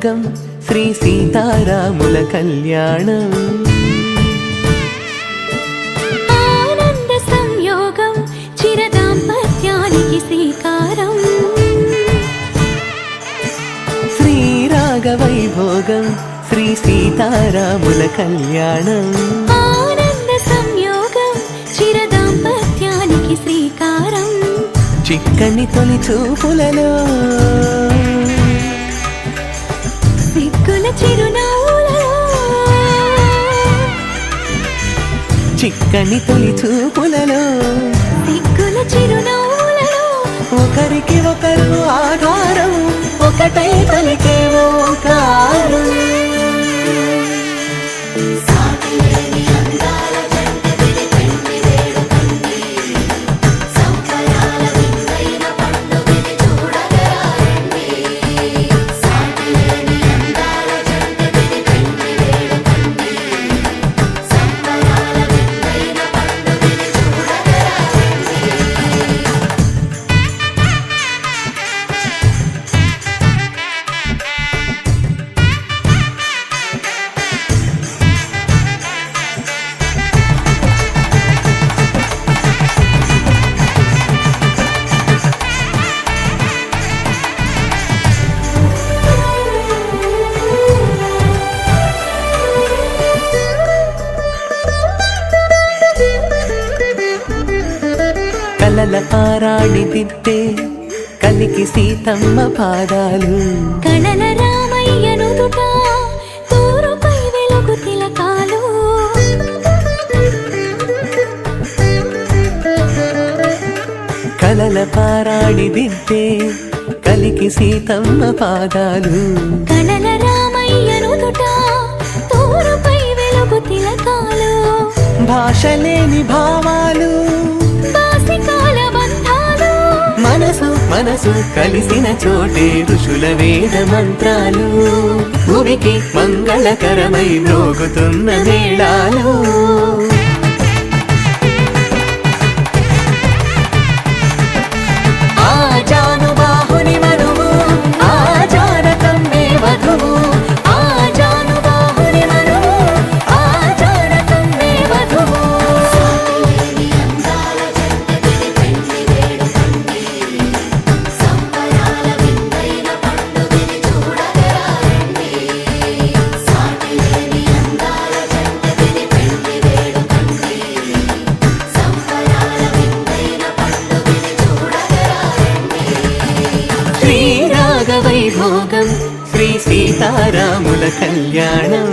వైభోగం శ్రీ సీతారాముల కళ్యాణం. ఆనంద సంయోగం చిరదాంపత్యానికి శ్రీకారం. శ్రీరాగ వైభోగం శ్రీ సీతారాముల కళ్యాణం. ఆనంద సంయోగం చిరదాంపత్యానికి శ్రీకారం. చిక్కని తొలి చూపులలో సిగ్గుల చిరునవ్వులలో, చిక్కని తొలి చూపులలో సిగ్గుల చిరునవ్వులలో, ఒకరికి ఒకరు ఆధారం ఒకటై పలికే ఓంకారం. కలల పారాణి దిద్దే కలికి సీతమ్మ పాదాలు. కళల రామయ్యను దుట తూరుపై వెలుగు తిలకాలు. కలల పారాణి దిద్దే కలికి సీతమ్మ పాదాలు. కళల రామయ్యను దుట తూరుపై వెలుగు తిలకాలు. భాషలేని భావాలు మనసు మనసు కలిసిన చోటే ఋషుల వేద మంత్రాలు. భూమికి మంగళకరమై మ్రోగుతున్న మేళాలు. ఆ జానుబాహుని మనువు ఆ జానకమ్మే వధువు. ఆ జానుబాహుని మనువు ఆ జానకమ్మే వధువు. వైభోగం శ్రీ సీతారాముల కళ్యాణం.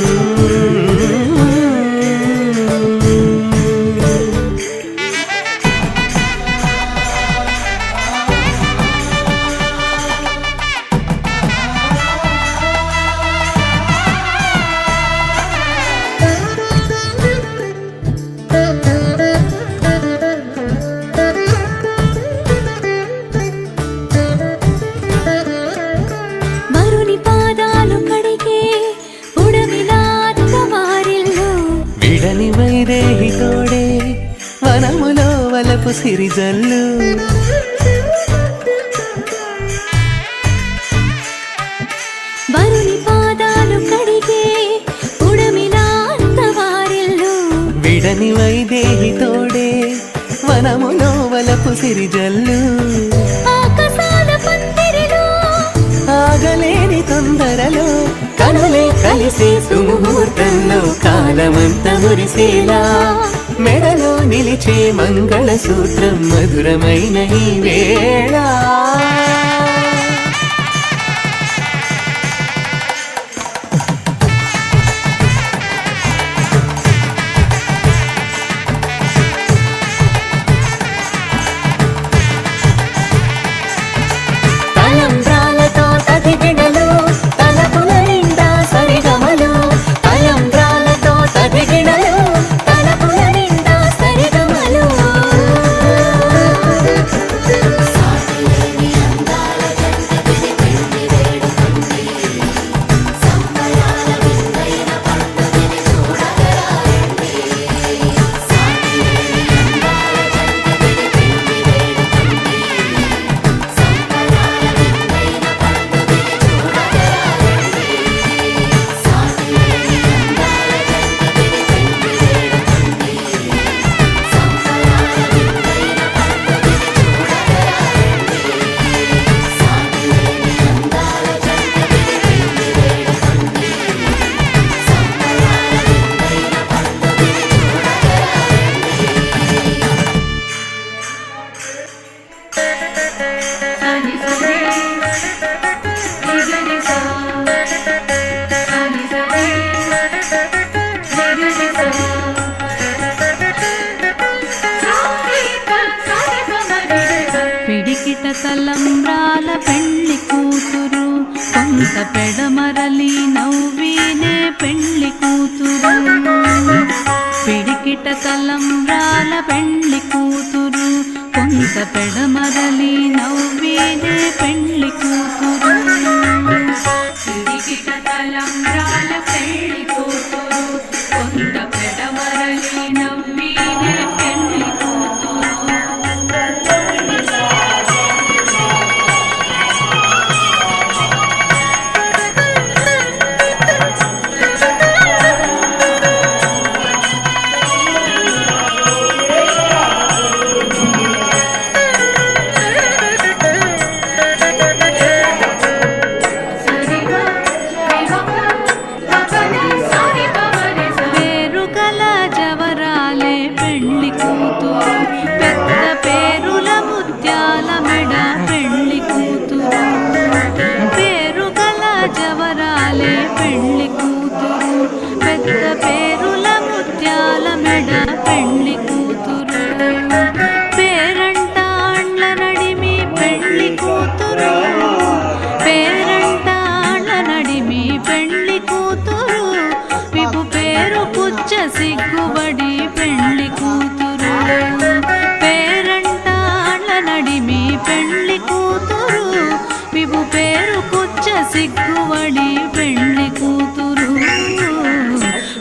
వైదేహి తోడే వనములో వలపు సిరిజల్లు. వరుని పాదాలు కడిగే ఉడమిలాంత వారిల్లు. విడని వైదేహి తోడే వనములో వలపు సిరిజల్లు. ఆకాశాల పందిరిలో ఆగలేని తొందరలో కనులే కలిసే సుముహూర్తంలో కాలమంత మురిసేలా మెడలో నిలిచే మంగళ సూత్రం మధురమైన ఈ వేళ. తలంబ్రాల పెళ్లి కూతురు కొంత పెడమరలి నవ్వినే పెళ్లి కూతురు పిడికిట తలంబ్రాల పెళ్లి కూతురు కొంత పెడమరలి నవ్వినే పెళ్లి కూతురు పిడికిట తలంబ్రాల పెళ్లి కూతురు కొంత పెడమరలి నవ్వినే పెళ్లి కూతురు సిగ్గుబడి పెళ్లి కూతురు పేరంటాళ్ళ నడిమి పెళ్లి కూతురు విభు పేరు కుచ్చ సిగ్గుబడి పెళ్లి కూతురు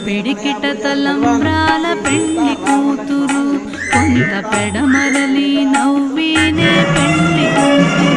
పిడికిట తలంబ్రాల పెళ్లి కూతురు కొంత పెడమరలి నవ్వినే పెళ్లి కూతురు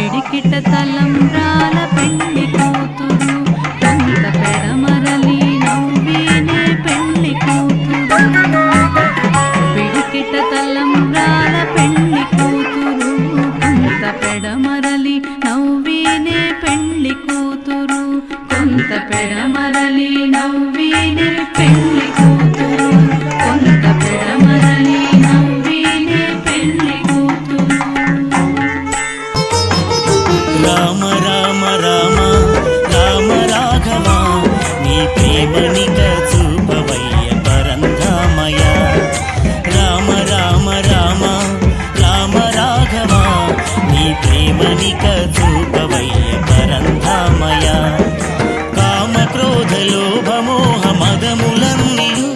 పిడికిట తలంబ్రాల పెళ్లి కూతురు కొంత పెడమరలి నవ్వినే పెళ్లి కూతురు పెడమరలి నవ్వినే పెళ్లి కూతురు కొంత పెడమరలి నవ్వినే పెళ్లి కూతురు రామ రామ రామ రామ రాఘవ నీ ప్రేమనిక చూపవయ్య పరంధామయ రామ రామ రామ రామ రాఘవ నీ ప్రేమనిక చూపవయ్య పరంధామయ లోభమోహ మదములన్నీయు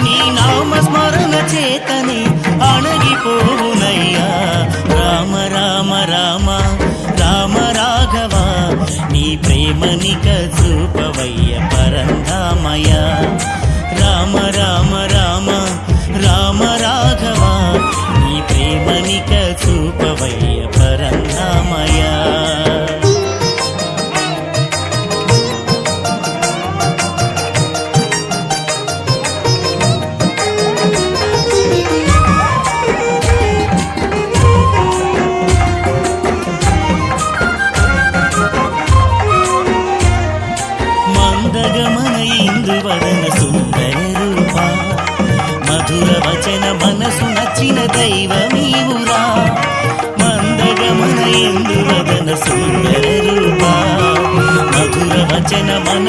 నీ నామస్మరణ చేతని అణగిపోవునయ్యా రామ రామ రామ రామ రాఘవ నీ ప్రేమనిక చూపవయ్య పరంధామయ రామ రామ రామ రామ రాఘవ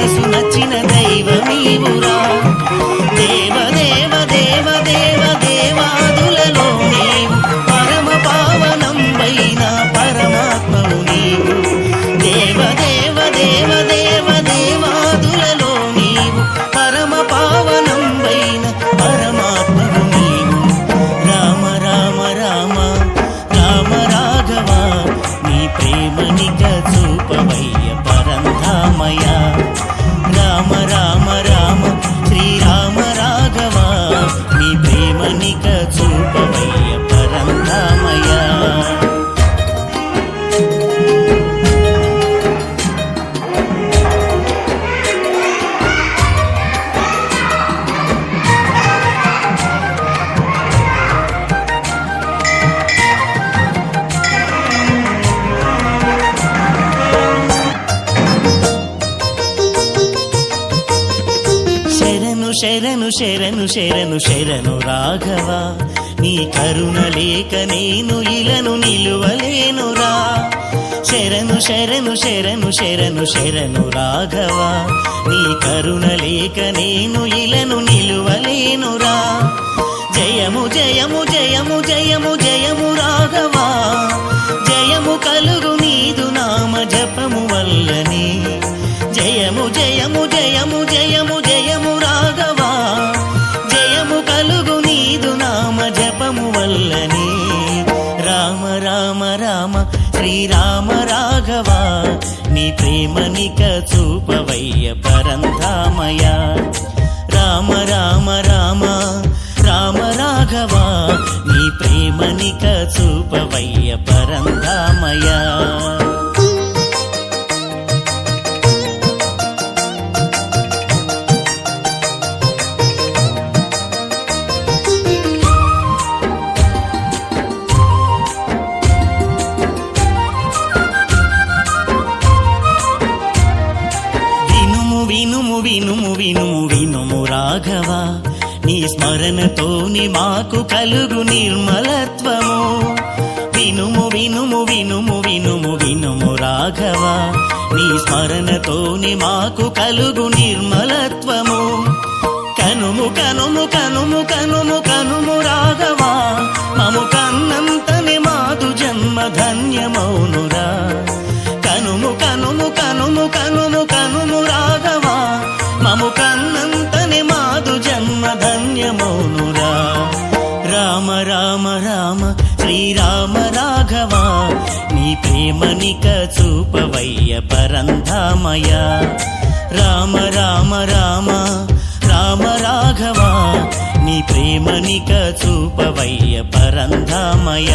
మనసు నచ్చిన దైవమీవురా దేవ దేవ దేవ దేవ దేవాదులలో నీవు పరమ పావనంబైన పరమాత్మవు నీవు దేవ దేవ దేవ దేవ దేవాదులలో నీవు పరమ పావనంబైన పరమాత్మవు నీవు రామ రామ రామ రామ రాఘవ నీ ప్రేమనిక చూపవయ్య పరంధామయ రామ రామ రామ శ్రీరామ రాఘవ నీ ప్రేమనిక చూపవయ్య పరంధామయ శరణు శరణు శరణు శరణు రాఘవ నీ కరుణ లేక నేను ఇలను నిలువలేనురా శరణు శరణు శరణు శరణు శరణు రాఘవ నీ కరుణ లేక నేను ఇలను నిలువలేనురా జయము జయము జయము జయము జయము రాఘవ జయము కలుగు నీదు నామ జపము వల్లనే జయము జయము జయము జయము జయము రాఘవ జయము కలుగు నీదు నామ జపము వల్లనే రామ రామ రామ శ్రీరామ రాఘవ నీ ప్రేమనిక చూపవయ్య పరంధామయ రామ రామ రామ రామ రాఘవ నీ ప్రేమనిక చూపవయ్య పరంధామయ వినుము వినుము వినుము వినుము రాఘవ నీ స్మరణతోని మాకు కలుగు నిర్మలత్వము వినుము వినుము వినుము వినుము వినుము రాఘవ నీ స్మరణతోని మాకు కలుగు నిర్మలత్వము కనుము కనుము కనుము కనుము కనుము రాఘవ మము కన్నంతని మాదు జన్మ ధన్యమౌనురా కనుము కనుము కనుము కనుము కనుము రాఘవ మము కన్నంతని మాదు జన్మ ధన్యమౌనురా రామ రామ రామ శ్రీరామ రాఘవ నీ ప్రేమనిక చూపవయ్య పరంధామయ రామ రామ రామ రామ రాఘవ నీ ప్రేమనిక చూపవయ్య పరంధామయ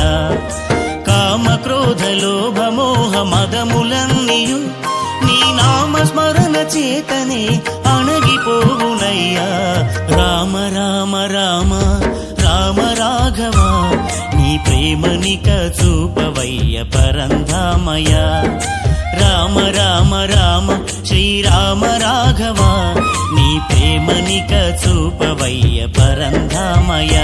కామ క్రోధ లోభ మోహ మదములన్నీయు నీ నామ స్మరణ చేతనే అణగిపోవునయ్యా రామ రామ రామ రామ రాఘవ నీ ప్రేమనిక చూపవయ్య పరంధామయ రామ రామ రామ శ్రీరామ రాఘవ నీ ప్రేమనిక చూపవయ్య పరంధామయ